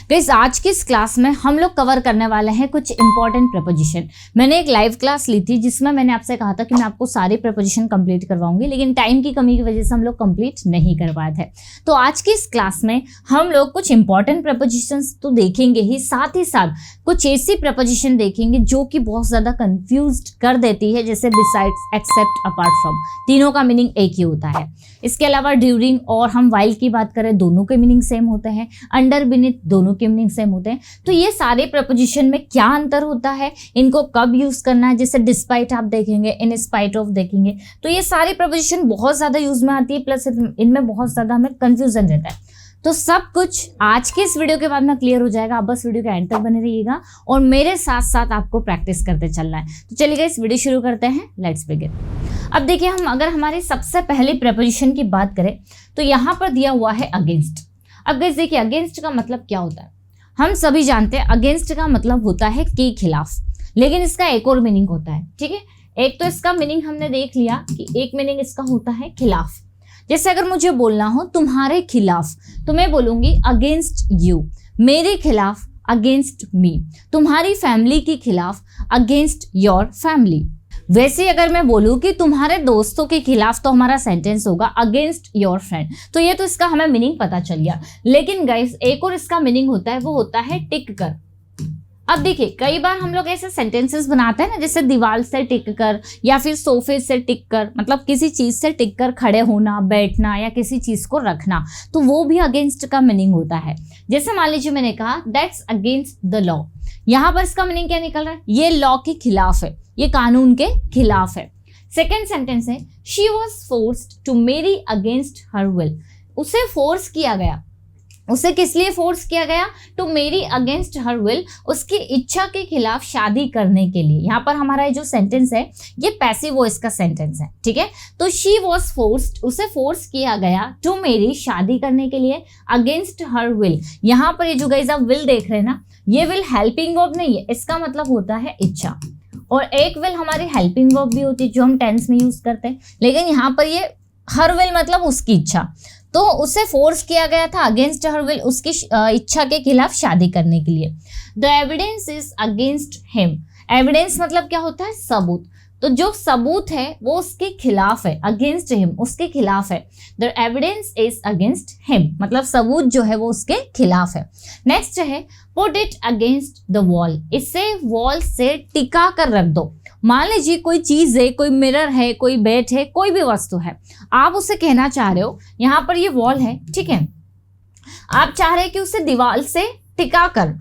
Guys आज की इस क्लास में हम लोग कवर करने वाले हैं कुछ इंपॉर्टेंट प्रपोजिशन। मैंने एक लाइव क्लास ली थी जिसमें मैंने आपसे कहा था कि मैं आपको सारे प्रपोजिशन कंप्लीट करवाऊंगी, लेकिन टाइम की कमी की वजह से हम लोग कंप्लीट नहीं कर पाए थे। तो आज की इस क्लास में हम लोग कुछ इंपॉर्टेंट प्रपोजिशंस तो देखेंगे ही साथ कुछ ऐसी प्रपोजिशन देखेंगे जो कि बहुत ज्यादा कंफ्यूज्ड कर देती है, जैसे बिसाइड्स, एक्सेप्ट, अपार्ट फ्रॉम, तीनों का मीनिंग एक ही होता है। इसके अलावा ड्यूरिंग और हम वाइल की बात करें दोनों के मीनिंग सेम होते हैं, अंडर, बीनीथ दोनों के मीनिंग सेम होते हैं। तो ये सारे प्रपोजिशन में क्या अंतर होता है, इनको कब यूज करना है, जैसे डिस्पाइट आप देखेंगे, इन स्पाइट ऑफ देखेंगे। तो ये सारी प्रपोजिशन बहुत ज्यादा यूज में आती है, प्लस इनमें बहुत ज्यादा हमें कंफ्यूजन रहता है। तो सब कुछ आज के इस वीडियो के बाद में क्लियर हो जाएगा। आप बस वीडियो के एंड तक बने रहिएगा और मेरे साथ साथ आपको प्रैक्टिस करते चलना है। तो चलिए इस वीडियो शुरू करते हैं, लेट्स बिगिन। अब देखिए, हम अगर हमारी सबसे पहली प्रपोजिशन की बात करें तो यहाँ पर दिया हुआ है अगेंस्ट। अब गाइस देखिए, अगेंस्ट का मतलब क्या होता है, हम सभी जानते हैं अगेंस्ट का मतलब होता है के खिलाफ, लेकिन इसका एक और मीनिंग होता है। ठीक है, एक तो इसका मीनिंग हमने देख लिया कि एक मीनिंग इसका होता है खिलाफ। जैसे अगर मुझे बोलना हो तुम्हारे खिलाफ तो मैं बोलूंगी अगेंस्ट यू, मेरे खिलाफ अगेंस्ट मी, तुम्हारी फैमिली के खिलाफ अगेंस्ट योर फैमिली। वैसे अगर मैं बोलूं कि तुम्हारे दोस्तों के खिलाफ तो हमारा सेंटेंस होगा अगेंस्ट योर फ्रेंड। तो ये तो इसका हमें मीनिंग पता चल गया, लेकिन गाइस एक और इसका मीनिंग होता है, वो होता है टिक कर। अब देखिए, कई बार हम लोग ऐसे सेंटेंसेस बनाते हैं ना, जैसे दीवार से टिक कर या फिर सोफे से टिक कर, मतलब किसी चीज से टिक कर खड़े होना, बैठना या किसी चीज को रखना, तो वो भी अगेंस्ट का मीनिंग होता है। जैसे मान लीजिए मैंने कहा दैट्स अगेंस्ट द लॉ, यहाँ पर इसका मीनिंग क्या निकल रहा है, ये लॉ के खिलाफ है, ये कानून के खिलाफ है। सेकेंड सेंटेंस है she was forced to marry against her will, उसे फोर्स किया गया, उसे किस लिए फोर्स किया गया, to marry against her will, उसकी इच्छा के खिलाफ शादी करने के लिए। यहाँ पर हमारा जो सेंटेंस है ये पैसिव वॉइस का सेंटेंस है। ठीक है, तो शी वॉज फोर्स्ड, उसे फोर्स किया गया, टू मैरी शादी करने के लिए, अगेंस्ट हर विल। यहाँ पर ये जो गाइस आप विल देख रहे हैं ना, ये विल हेल्पिंग वर्ब नहीं है, इसका मतलब होता है इच्छा। और एक विल हमारी हेल्पिंग वर्ब भी होती है जो हम टेंस में यूज करते हैं, लेकिन यहाँ पर ये हर विल मतलब उसकी इच्छा, तो उसे फोर्स किया गया था अगेंस्ट हर विल, उसकी इच्छा के खिलाफ शादी करने के लिए। The evidence is against him, evidence मतलब क्या होता है, सबूत। तो जो सबूत है वो उसके खिलाफ है, अगेंस्ट हिम, उसके खिलाफ है। The evidence is against him मतलब सबूत जो है वो उसके खिलाफ है। नेक्स्ट है put it against the wall, इसे वॉल से टिका कर रख दो। मान लीजिए कोई चीज है, कोई मिरर है, कोई बैट है, कोई भी वस्तु है, आप उसे कहना चाह रहे हो, यहाँ पर ये वॉल है, ठीक है, आप चाह रहे हैं कि उसे दीवार से टिका कर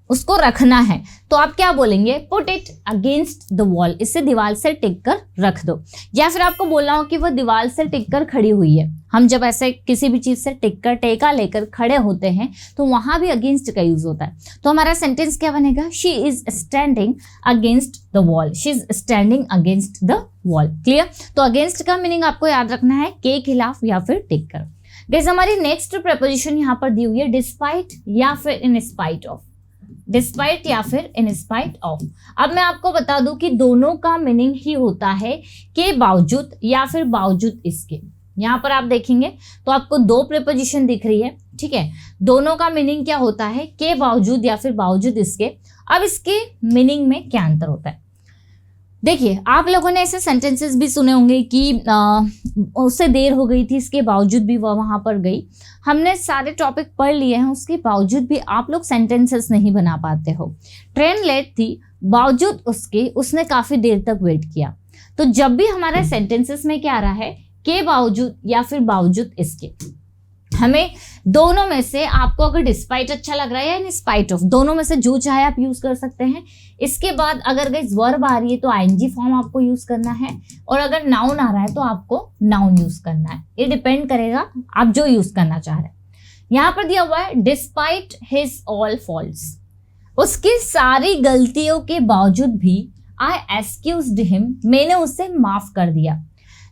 उसको रखना है, तो आप क्या बोलेंगे, put it against the wall, इसे दीवार से टिक कर रख दो। या फिर आपको बोलना हो कि वो दीवार से टिक कर खड़ी हुई है, हम जब ऐसे किसी भी चीज से टिक कर, टेका लेकर खड़े होते हैं तो वहां भी अगेंस्ट का यूज होता है। तो हमारा सेंटेंस क्या बनेगा, she is standing against the wall, she is standing against the wall. Clear, तो अगेंस्ट का मीनिंग आपको याद रखना है के खिलाफ या फिर टिक कर। गाइस हमारी नेक्स्ट प्रपोजिशन यहाँ पर दी हुई है डिस्पाइट या फिर इन स्पाइट ऑफ, डिस्पाइट या फिर इन स्पाइट ऑफ। अब मैं आपको बता दूं कि दोनों का मीनिंग ही होता है के बावजूद या फिर बावजूद इसके। यहाँ पर आप देखेंगे तो आपको दो प्रीपोजिशन दिख रही है, ठीक है, दोनों का मीनिंग क्या होता है, के बावजूद या फिर बावजूद इसके। अब इसके मीनिंग में क्या अंतर होता है, देखिए आप लोगों ने ऐसे सेंटेंसेस भी सुने होंगे कि उससे देर हो गई थी, इसके बावजूद भी वह वहां पर गई। हमने सारे टॉपिक पढ़ लिए हैं, उसके बावजूद भी आप लोग सेंटेंसेस नहीं बना पाते हो। ट्रेन लेट थी, बावजूद उसके उसने काफी देर तक वेट किया। तो जब भी हमारे सेंटेंसेस में क्या आ रहा है, के बावजूद या फिर बावजूद इसके, हमें दोनों में से, आपको अगर डिस्पाइट अच्छा लग रहा है या इन स्पाइट ऑफ, दोनों में से जो चाहे आप यूज कर सकते हैं। इसके बाद अगर गाइस वर्ब आ रही है तो आईएनजी फॉर्म आपको यूज करना है, और अगर नाउन आ रहा है तो आपको नाउन यूज करना है। ये डिपेंड करेगा आप जो यूज करना चाह रहे हैं। यहाँ पर दिया हुआ है डिस्पाइट हिज ऑल फॉल्ट्स, उसकी सारी गलतियों के बावजूद भी आई एक्सक्यूज्ड हिम, मैंने उसे माफ कर दिया।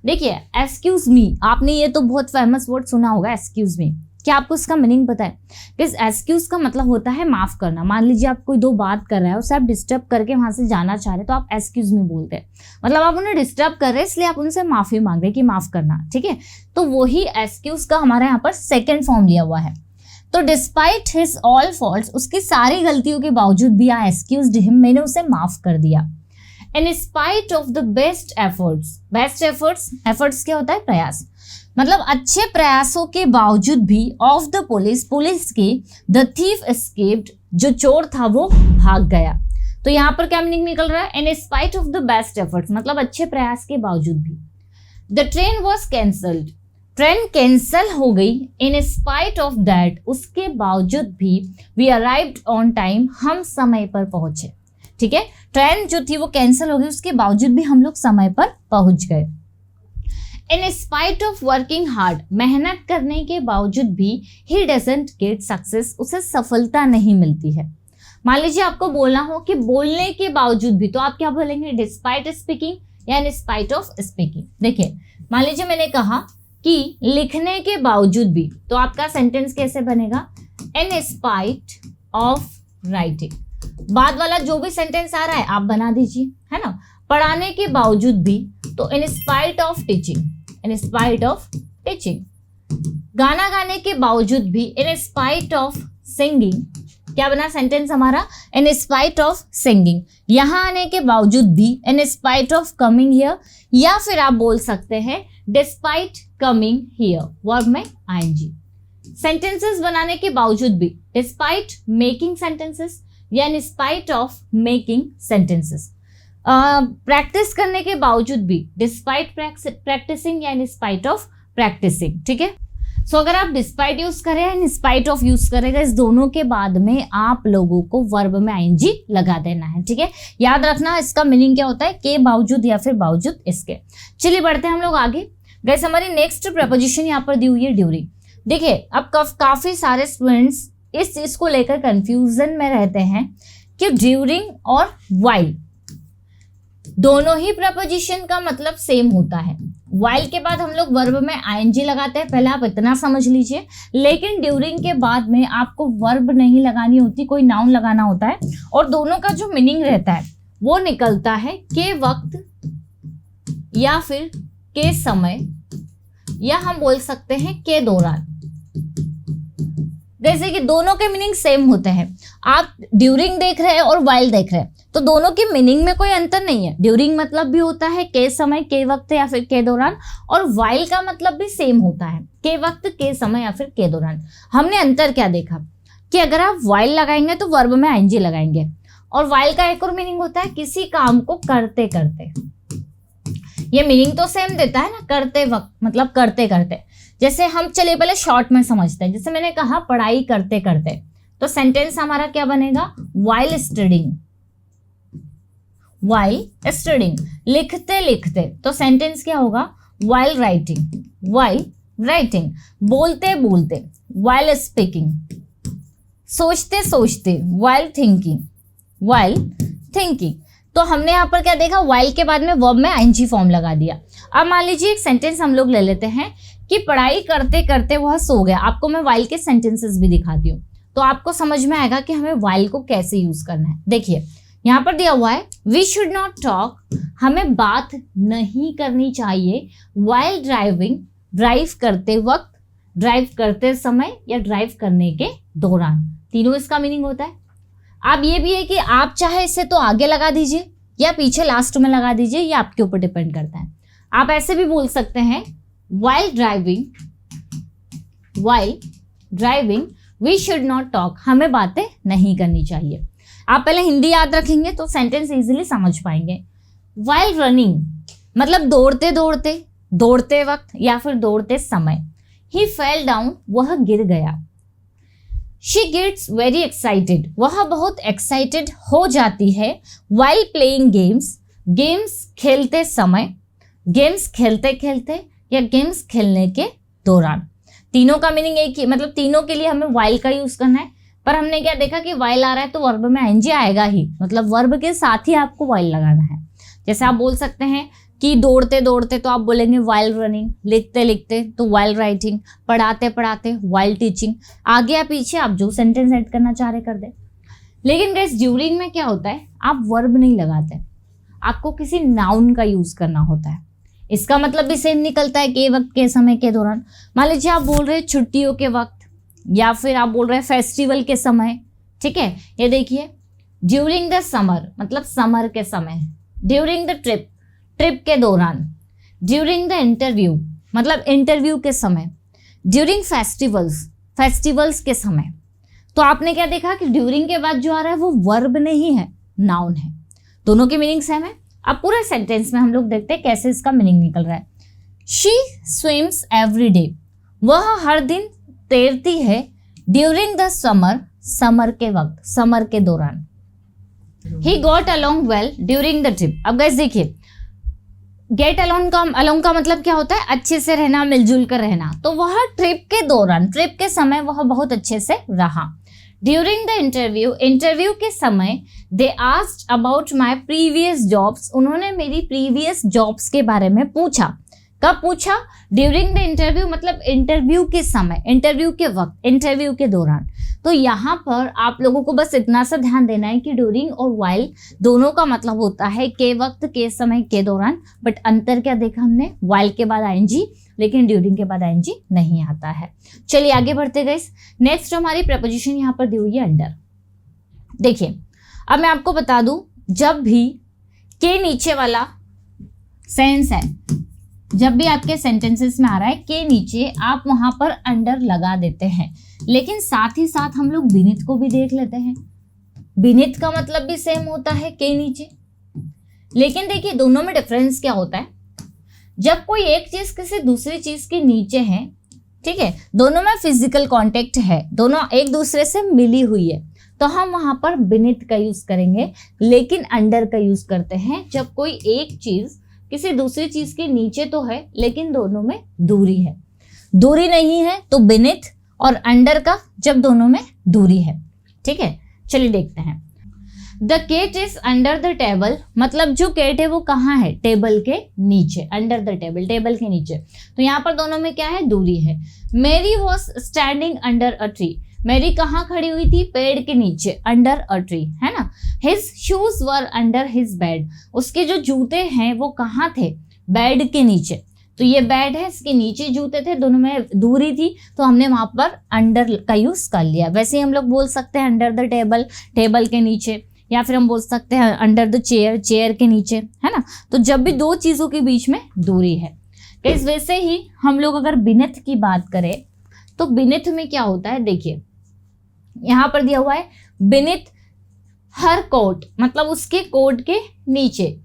देखिए एक्सक्यूज मी, आपने ये तो बहुत फेमस वर्ड सुना होगा एक्सक्यूज मी, क्या आपको इसका मीनिंग पता है? किस एक्सक्यूज का मतलब होता है माफ करना। मान लीजिए आप कोई दो बात कर रहे हैं, उसे आप डिस्टर्ब करके वहां से जाना चाह रहे हैं तो आप एक्सक्यूज मी बोलते हैं, मतलब आप उन्हें डिस्टर्ब कर रहे हैं इसलिए आप उनसे माफी मांग रहे हैं कि माफ करना, ठीक है। तो वही एक्सक्यूज का हमारे यहाँ पर सेकेंड फॉर्म लिया हुआ है। तो डिस्पाइट हिज ऑल फॉल्ट्स, उसकी सारी गलतियों के बावजूद भी आई एक्सक्यूज्ड हिम, मैंने उसे माफ कर दिया। In spite of the best efforts, best efforts क्या होता है? प्रयास, मतलब अच्छे प्रयासों के बावजूद भी ऑफ द पुलिस के, द थीफ एस्केप्ड, जो चोर था वो भाग गया। तो यहाँ पर क्या मीनिंग निकल रहा है? In spite of the best efforts, मतलब अच्छे प्रयास के बावजूद भी। The train was cancelled, train cancel हो गई। इन स्पाइट ऑफ दैट, उसके बावजूद भी वी अराइव्ड ऑन टाइम, हम समय पर पहुंचे। ठीक है, ट्रेन जो थी वो कैंसिल हो गई, उसके बावजूद भी हम लोग समय पर पहुंच गए। In spite of working hard, मेहनत करने के बावजूद भी ही डजंट गेट सक्सेस, उसे सफलता नहीं मिलती है। मान लीजिए आपको बोलना हो कि बोलने के बावजूद भी, तो आप क्या बोलेंगे? डिस्पाइट स्पीकिंग या इन स्पाइट ऑफ स्पीकिंग। देखिए, मान लीजिए मैंने कहा कि लिखने के बावजूद भी, तो आपका सेंटेंस कैसे बनेगा? In spite of writing. बाद वाला जो भी सेंटेंस आ रहा है आप बना दीजिए, है ना। पढ़ाने के बावजूद भी, तो in spite of teaching, in spite of teaching. गाना गाने के बावजूद भी, इन स्पाइट ऑफ सिंगिंग, क्या बना सेंटेंस हमारा? In spite of singing. यहां आने के बावजूद भी, in spite of coming here, या फिर आप बोल सकते हैं डिस्पाइट कमिंग हियर, वर्ब में आईएनजी। सेंटेंसेस बनाने के बावजूद भी, डिस्पाइट मेकिंग सेंटेंसेस या in spite of making sentences. Practice करने के बावजूद भी, डिस्पाइट प्रैक्टिसिंग या इन स्पाइट ऑफ प्रैक्टिसिंग। ठीक है, सो अगर आप डिस्पाइट यूज करें या इन स्पाइट ऑफ यूज करेगा, इस दोनों के बाद में आप लोगों को वर्ब में आईएनजी लगा देना है। ठीक है, याद रखना इसका मीनिंग क्या होता है? के बावजूद या फिर बावजूद इसके। चलिए बढ़ते हैं हम लोग आगे। गाइस, हमारी नेक्स्ट प्रपोजिशन यहाँ पर दी हुई है ड्यूरिंग। देखिए, अब काफी सारे स्टूडेंट्स इस चीज को लेकर कंफ्यूजन में रहते हैं कि ड्यूरिंग और व्हाइल दोनों ही प्रपोजिशन का मतलब सेम होता है। व्हाइल के बाद हम लोग वर्ब में आईएनजी लगाते हैं, पहले आप इतना समझ लीजिए। लेकिन ड्यूरिंग के बाद में आपको वर्ब नहीं लगानी होती, कोई नाउन लगाना होता है, और दोनों का जो मीनिंग रहता है वो निकलता है के वक्त या फिर के समय, या हम बोल सकते हैं के दौरान। जैसे कि दोनों के मीनिंग सेम होते हैं। आप ड्यूरिंग देख रहे हैं और व्हाइल देख रहे हैं, तो दोनों के मीनिंग में कोई अंतर नहीं है। ड्यूरिंग मतलब भी होता है के समय, के वक्त या फिर के दौरान, और व्हाइल का मतलब भी सेम होता है, के वक्त, के समय या फिर के दौरान। हमने अंतर क्या देखा कि अगर आप व्हाइल लगाएंगे तो वर्ब में आईएनजी लगाएंगे, और व्हाइल का एक और मीनिंग होता है किसी काम को करते करते। ये मीनिंग तो सेम देता है ना, करते वक्त मतलब करते करते। जैसे हम चलिए पहले शॉर्ट में समझते हैं। जैसे मैंने कहा पढ़ाई करते करते, तो सेंटेंस हमारा क्या बनेगा? While studying, while studying. लिखते लिखते, तो सेंटेंस क्या होगा? While writing, while writing. बोलते बोलते, व्हाइल स्पीकिंग। सोचते सोचते, व्हाइल थिंकिंग, व्हाइल थिंकिंग। तो हमने यहाँ पर क्या देखा? व्हाइल के बाद में वर्ब में आईएनजी फॉर्म लगा दिया। अब मान लीजिए एक सेंटेंस हम लोग ले लेते हैं कि पढ़ाई करते करते वह सो गया। आपको मैं व्हाइल के सेंटेंसेस भी दिखाती हूँ, तो आपको समझ में आएगा कि हमें व्हाइल को कैसे यूज करना है। देखिए, यहाँ पर दिया हुआ है वी शुड नॉट टॉक, हमें बात नहीं करनी चाहिए व्हाइल ड्राइविंग, ड्राइव करते वक्त, ड्राइव करते समय या ड्राइव करने के दौरान। तीनों इसका मीनिंग होता है। अब ये भी है कि आप चाहे इसे तो आगे लगा दीजिए या पीछे लास्ट में लगा दीजिए, ये आपके ऊपर डिपेंड करता है। आप ऐसे भी बोल सकते हैं while driving we should not talk, हमें बातें नहीं करनी चाहिए। आप पहले हिंदी याद रखेंगे तो सेंटेंस इजीली समझ पाएंगे। व्हाइल रनिंग मतलब दौड़ते दौड़ते, दौड़ते वक्त या फिर दौड़ते समय। ही फेल डाउन, वह गिर गया। शी गेट्स वेरी एक्साइटेड, वह बहुत एक्साइटेड हो जाती है। व्हाइल प्लेइंग गेम्स, गेम्स खेलते समय, गेम्स खेलते खेलते या गेम्स खेलने के दौरान। तीनों का मीनिंग एक ही, मतलब तीनों के लिए हमें व्हाइल का यूज करना है। पर हमने क्या देखा कि व्हाइल आ रहा है तो वर्ब में आईएनजी आएगा ही, मतलब वर्ब के साथ ही आपको व्हाइल लगाना है। जैसे आप बोल सकते हैं कि दौड़ते दौड़ते तो आप बोलेंगे व्हाइल रनिंग, लिखते लिखते तो व्हाइल राइटिंग, पढ़ाते पढ़ाते व्हाइल टीचिंग। आगे या पीछे आप जो सेंटेंस ऐड करना चाह रहे कर दे। लेकिन गाइस ड्यूरिंग में क्या होता है, आप वर्ब नहीं लगाते, आपको किसी नाउन का यूज करना होता है। इसका मतलब भी सेम निकलता है, के वक्त, के समय, के दौरान। मान लीजिए आप बोल रहे हैं छुट्टियों के वक्त या फिर आप बोल रहे हैं फेस्टिवल के समय, ठीक है। ये देखिए ड्यूरिंग द समर मतलब समर के समय, ड्यूरिंग द ट्रिप ट्रिप के दौरान, ड्यूरिंग द इंटरव्यू मतलब इंटरव्यू के समय, ड्यूरिंग फेस्टिवल्स फेस्टिवल्स के समय। तो आपने क्या देखा कि ड्यूरिंग के बाद जो आ रहा है वो वर्ब नहीं है, नाउन है। दोनों की मीनिंग सेम है। अब पूरे सेंटेंस में हम लोग देखते हैं कैसे इसका मीनिंग निकल रहा है। शी स्विम्स एवरी डे, वह हर दिन तैरती है, ड्यूरिंग द समर समर के वक्त, समर के दौरान। He got along well during the trip. अब गाइस देखिए गेट अलोंग का मतलब क्या होता है, अच्छे से रहना, मिलजुल कर रहना। तो वह ट्रिप के दौरान, ट्रिप के समय वह बहुत अच्छे से रहा। ड्यूरिंग द इंटरव्यू इंटरव्यू के समय they asked about my previous jobs, उन्होंने मेरी प्रीवियस जॉब्स के बारे में पूछा। कब पूछा? ड्यूरिंग द इंटरव्यू मतलब इंटरव्यू के समय, इंटरव्यू के वक्त, इंटरव्यू के दौरान। तो यहाँ पर आप लोगों को बस इतना सा ध्यान देना है कि ड्यूरिंग और वाइल दोनों का मतलब होता है के वक्त, के समय, के दौरान। बट अंतर क्या देखा हमने, वाइल के बाद आईएनजी, लेकिन ड्यूरिंग के बाद आईएनजी नहीं आता है। चलिए आगे बढ़ते गए। नेक्स्ट हमारी प्रपोजिशन यहाँ पर दी हुई है अंडर। देखिए अब मैं आपको बता दूं, जब भी के नीचे वाला सेंस है, जब भी आपके सेंटेंसेस में आ रहा है के नीचे, आप वहां पर अंडर लगा देते हैं। लेकिन साथ ही साथ हम लोग बीनीथ को भी देख लेते हैं। बीनीथ का मतलब भी सेम होता है के नीचे। लेकिन देखिए दोनों में डिफरेंस क्या होता है, जब कोई एक चीज किसी दूसरी चीज के नीचे है, ठीक है, दोनों में फिजिकल कांटेक्ट है, दोनों एक दूसरे से मिली हुई है, तो हम वहां पर बीनीथ का यूज करेंगे। लेकिन अंडर का यूज करते हैं जब कोई एक चीज किसी दूसरी चीज के नीचे तो है लेकिन दोनों में दूरी है। दूरी नहीं है तो बीनीथ, और अंडर का जब दोनों में दूरी है। ठीक है, चलिए देखते हैं। The cat is under the table, मतलब जो केट है वो कहाँ है, टेबल के नीचे, अंडर द टेबल, टेबल के नीचे। तो यहाँ पर दोनों में क्या है, दूरी है। मेरी was standing under a tree, मेरी कहाँ खड़ी हुई थी, पेड़ के नीचे, अंडर अ ट्री, है ना। हिज शूज वर अंडर हिज बेड, उसके जो जूते हैं वो कहाँ थे, बेड के नीचे। तो ये बेड है, इसके नीचे जूते थे, दोनों में दूरी थी, तो हमने वहां पर अंडर का यूज कर लिया। वैसे ही हम लोग बोल सकते हैं अंडर द टेबल, टेबल के नीचे, या फिर हम बोल सकते हैं अंडर द चेयर, चेयर के नीचे, है ना। तो जब भी दो चीजों के बीच में दूरी है। इस वैसे ही हम लोग अगर बीनीथ की बात करें तो बीनीथ में क्या होता है, देखिए यहां पर दिया हुआ है बीनीथ हर कोट, मतलब उसके कोट के नीचे।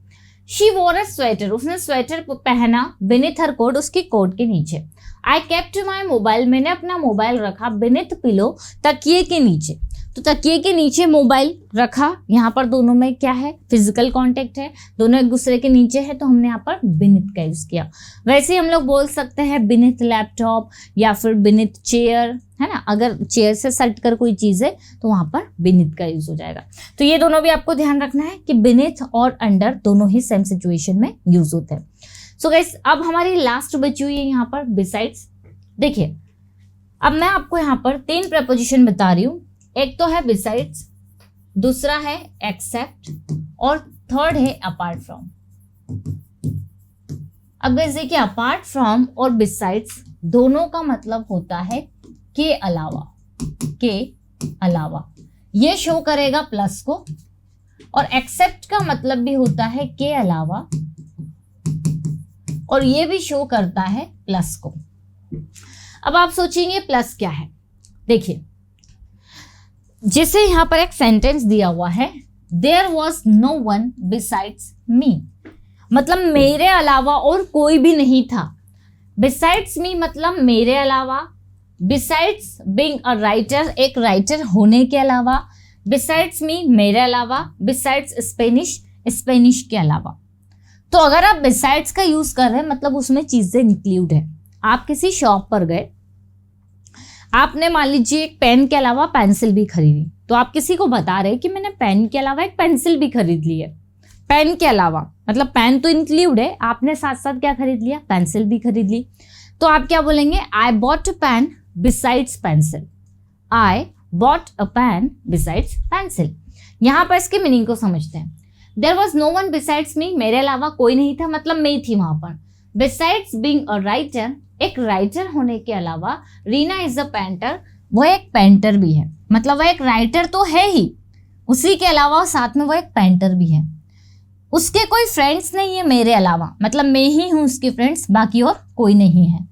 शी वोर अ स्वेटर, उसने स्वेटर पहना, बीनीथ हर कोट, उसकी कोट के नीचे। आई केप्ट माई मोबाइल, मैंने अपना मोबाइल रखा बीनीथ पिलो, तकिए के नीचे। तो तकिए के नीचे मोबाइल रखा, यहाँ पर दोनों में क्या है, फिजिकल कांटेक्ट है, दोनों एक दूसरे के नीचे है, तो हमने यहाँ पर बीनीथ का यूज किया। वैसे ही हम लोग बोल सकते हैं बीनीथ लैपटॉप या फिर बीनीथ चेयर, है ना। अगर चेयर से सट कर कोई चीज है तो वहां पर बीनीथ का यूज हो जाएगा। तो ये दोनों भी आपको ध्यान रखना है कि बीनीथ और अंडर दोनों ही सेम सिचुएशन में यूज होते हैं। सो गाइस अब हमारी लास्ट बची हुई है यहाँ पर बिसाइड्स। देखिए अब मैं आपको यहाँ पर 3 प्रपोजिशन बता रही हूँ। एक तो है बिसाइड्स, दूसरा है एक्सेप्ट, और थर्ड है अपार्ट फ्रॉम। अब गाइस देखिए अपार्ट फ्रॉम और बिसाइड्स दोनों का मतलब होता है के अलावा, के अलावा। ये शो करेगा प्लस को, और एक्सेप्ट का मतलब भी होता है के अलावा, और ये भी शो करता है प्लस को। अब आप सोचेंगे प्लस क्या है, देखिए जैसे यहां पर एक सेंटेंस दिया हुआ है, there was no one besides me, मतलब मेरे अलावा और कोई भी नहीं था। बिसाइड्स मी मतलब मेरे अलावा, बिसाइड्स बीइंग अ राइटर, एक राइटर होने के अलावा, बिसाइड्स मी मेरे अलावा, बिसाइड्स स्पेनिश, स्पेनिश के अलावा। तो अगर आप बिसाइड्स का यूज कर रहे हैं मतलब उसमें चीजें इंक्लूड है। आप किसी शॉप पर गए, आपने मान लीजिए एक पेन के अलावा पेंसिल भी खरीदी, तो आप किसी को बता रहे कि मैंने पेन के अलावा एक पेंसिल भी खरीद ली है। पेन के अलावा मतलब पेन तो इंक्लूड है, आपने साथ साथ क्या खरीद लिया, पेंसिल भी खरीद ली। तो आप क्या बोलेंगे, I bought a pen besides pencil, I bought a pen besides pencil. यहां पर इसके मीनिंग को समझते हैं। There was no one besides me, मेरे अलावा कोई नहीं था, मतलब मैं थी वहां पर। बिसाइड्स बीइंग अ राइटर, एक राइटर होने के अलावा, रीना इज अ पेंटर, वो एक पेंटर भी है, मतलब वो एक राइटर तो है ही, उसी के अलावा साथ में वो एक पेंटर भी है। उसके कोई फ्रेंड्स नहीं है मेरे अलावा, मतलब मैं ही हूँ उसकी फ्रेंड्स, बाकी और कोई नहीं है।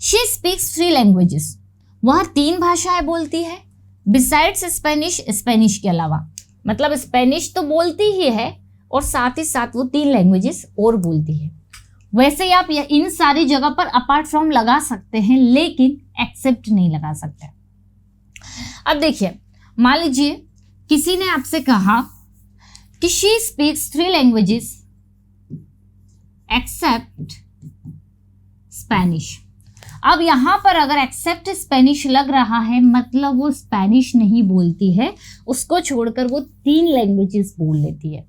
शी स्पीक्स 3 लैंग्वेजेस, वह 3 भाषाएं बोलती है, बिसाइड्स स्पेनिश, स्पेनिश के अलावा, मतलब स्पेनिश तो बोलती ही है और साथ ही साथ वो 3 लैंग्वेजेस और बोलती है। वैसे ही आप इन सारी जगह पर अपार्ट फ्रॉम लगा सकते हैं, लेकिन एक्सेप्ट नहीं लगा सकते। अब देखिए, मान लीजिए किसी ने आपसे कहा कि she speaks 3 languages except Spanish. अब यहां पर अगर एक्सेप्ट स्पेनिश लग रहा है, मतलब वो स्पेनिश नहीं बोलती है, उसको छोड़कर वो 3 लैंग्वेजेस बोल लेती है।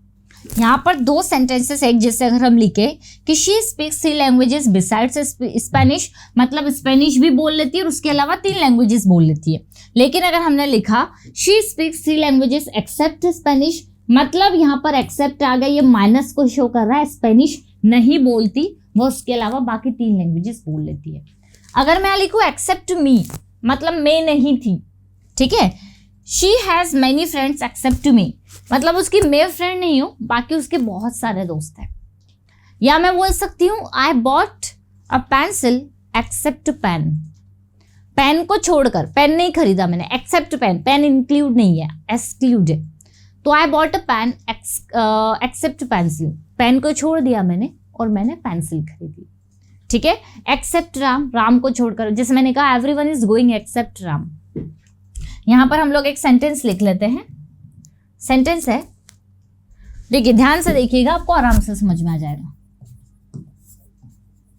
यहाँ पर 2 सेंटेंसेस एक जैसे अगर हम लिखे कि she speaks 3 languages besides Spanish, मतलब स्पेनिश भी बोल लेती है और उसके अलावा 3 लैंग्वेजेस बोल लेती है। लेकिन अगर हमने लिखा she speaks 3 languages except Spanish, मतलब यहाँ पर एक्सेप्ट आ गया, ये माइनस को शो कर रहा है, स्पेनिश नहीं बोलती वो, उसके अलावा बाकी 3 लैंग्वेजेस बोल लेती है। अगर मैं लिखूँ एक्सेप्ट मी, मतलब मैं नहीं थी, ठीक है। She has many friends except me, मतलब उसकी मैं फ्रेंड नहीं हूँ, बाकी उसके बहुत सारे दोस्त हैं। या मैं बोल सकती हूँ I bought a pencil except pen, pen को छोड़कर, पेन नहीं खरीदा मैंने, एक्सेप्ट पेन, पेन इंक्लूड नहीं है, एक्सक्लूड है। तो I bought a pen except pencil, pen को छोड़ दिया मैंने और मैंने पेंसिल खरीदी, ठीक है। एक्सेप्ट राम, राम को छोड़कर, जैसे मैंने कहा everyone is going except Ram. यहां पर हम लोग एक सेंटेंस लिख लेते हैं। सेंटेंस है, देखिए ध्यान से देखिएगा, आपको आराम से समझ में आ जाएगा।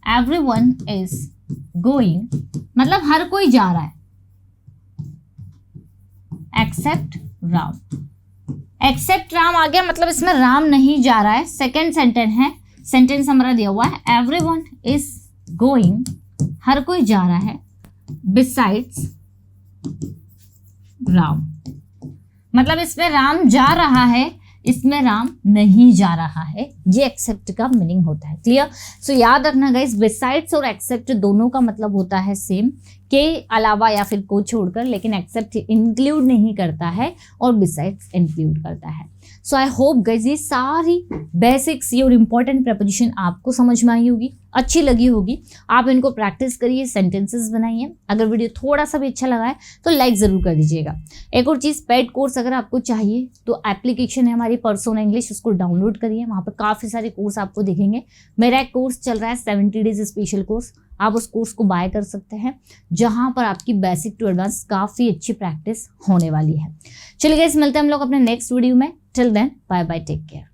एवरीवन इज गोइंग, मतलब हर कोई जा रहा है, एक्सेप्ट राम। एक्सेप्ट राम आ गया, मतलब इसमें राम नहीं जा रहा है। सेकेंड सेंटेंस हमारा दिया हुआ है, एवरीवन इज गोइंग, हर कोई जा रहा है, बिसाइड्स राम, मतलब इसमें राम जा रहा है, इसमें राम नहीं जा रहा है। ये एक्सेप्ट का मीनिंग होता है। क्लियर? सो याद रखना गाइस, बिसाइड्स और एक्सेप्ट दोनों का मतलब होता है सेम, के अलावा या फिर को छोड़कर, लेकिन एक्सेप्ट इंक्लूड नहीं करता है और बिसाइड्स इंक्लूड करता है। सो आई होप गाइस ये सारी बेसिक्स और इम्पॉर्टेंट प्रपोजिशन आपको समझ में आई होगी, अच्छी लगी होगी। आप इनको प्रैक्टिस करिए, सेंटेंसेस बनाइए। अगर वीडियो थोड़ा सा भी अच्छा लगा है तो लाइक ज़रूर कर दीजिएगा। एक और चीज़, पेड कोर्स अगर आपको चाहिए तो एप्लीकेशन है हमारी पर्सोना इंग्लिश, उसको डाउनलोड करिए। वहाँ पर काफ़ी सारे कोर्स आपको दिखेंगे। मेरा एक कोर्स चल रहा है 70 डेज स्पेशल कोर्स, आप उस कोर्स को बाय कर सकते हैं, जहाँ पर आपकी बेसिक टू एडवांस काफ़ी अच्छी प्रैक्टिस होने वाली है। चलिए गाइस, मिलते हैं हम लोग अपने नेक्स्ट वीडियो में। Till then, bye bye, take care.